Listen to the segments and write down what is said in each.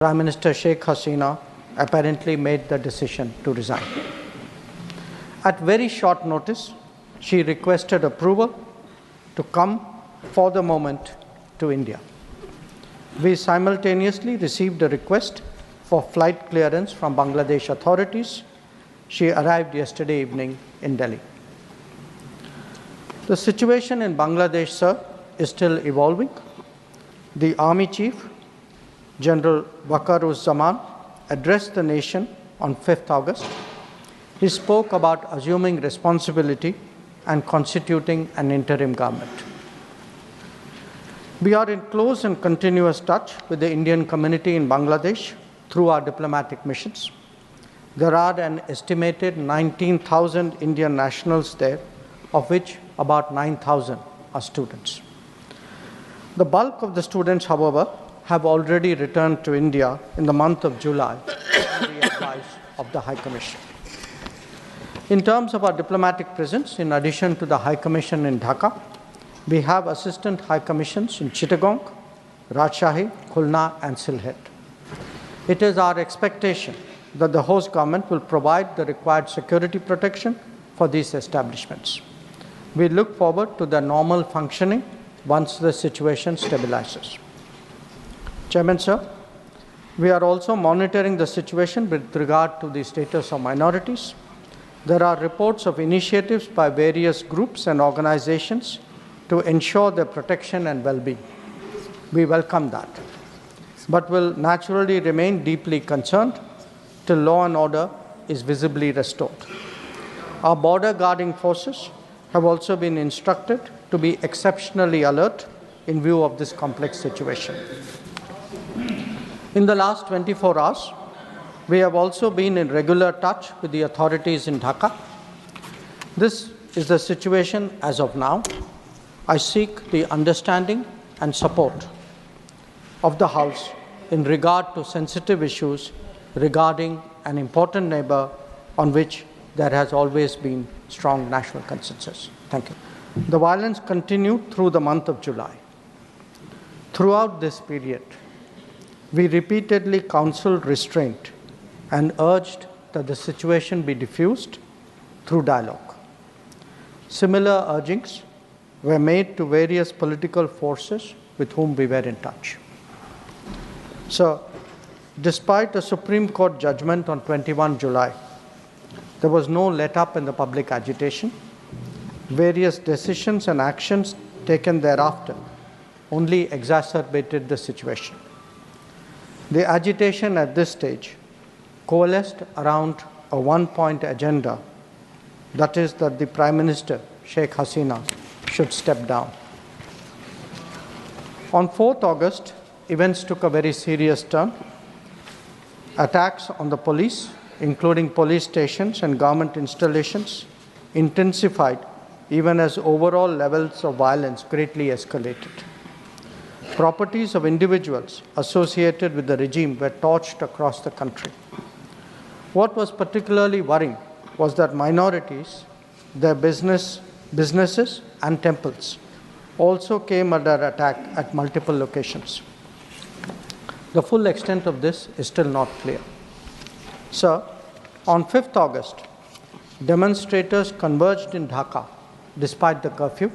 Prime Minister Sheikh Hasina apparently made the decision to resign. At very short notice, she requested approval to come for the moment to India. We simultaneously received a request for flight clearance from Bangladesh authorities. She arrived yesterday evening in Delhi. The situation in Bangladesh, sir, is still evolving. The Army Chief, General Waqar-uz-Zaman, addressed the nation on 5th August. He spoke about assuming responsibility and constituting an interim government. We are in close and continuous touch with the Indian community in Bangladesh through our diplomatic missions. There are an estimated 19,000 Indian nationals there, of which about 9,000 are students. The bulk of the students, however, have already returned to India in the month of July on the advice of the High Commission. In terms of our diplomatic presence, in addition to the High Commission in Dhaka, we have Assistant High Commissions in Chittagong, Rajshahi, Khulna, and Sylhet. It is our expectation that the host government will provide the required security protection for these establishments. We look forward to their normal functioning once the situation stabilizes. Chairman, sir, we are also monitoring the situation with regard to the status of minorities. There are reports of initiatives by various groups and organizations to ensure their protection and well-being. We welcome that, but will naturally remain deeply concerned till law and order is visibly restored. Our border guarding forces have also been instructed to be exceptionally alert in view of this complex situation. In the last 24 hours, we have also been in regular touch with the authorities in Dhaka. This is the situation as of now. I seek the understanding and support of the House in regard to sensitive issues regarding an important neighbor on which there has always been strong national consensus. Thank you. The violence continued through the month of July. Throughout this period, we repeatedly counseled restraint and urged that the situation be diffused through dialogue. Similar urgings were made to various political forces with whom we were in touch. So, despite a Supreme Court judgment on 21 July, there was no let-up in the public agitation. Various decisions and actions taken thereafter only exacerbated the situation. The agitation at this stage coalesced around a one-point agenda, that is that the Prime Minister, Sheikh Hasina, should step down. On 4th August, events took a very serious turn. Attacks on the police, including police stations and government installations, intensified even as overall levels of violence greatly escalated. Properties of individuals associated with the regime were torched across the country. What was particularly worrying was that minorities, their businesses and temples also came under attack at multiple locations. The full extent of this is still not clear. Sir, on 5th August, demonstrators converged in Dhaka despite the curfew.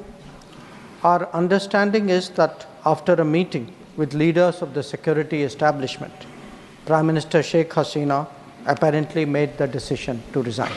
Our understanding is that after a meeting with leaders of the security establishment, Prime Minister Sheikh Hasina apparently made the decision to resign.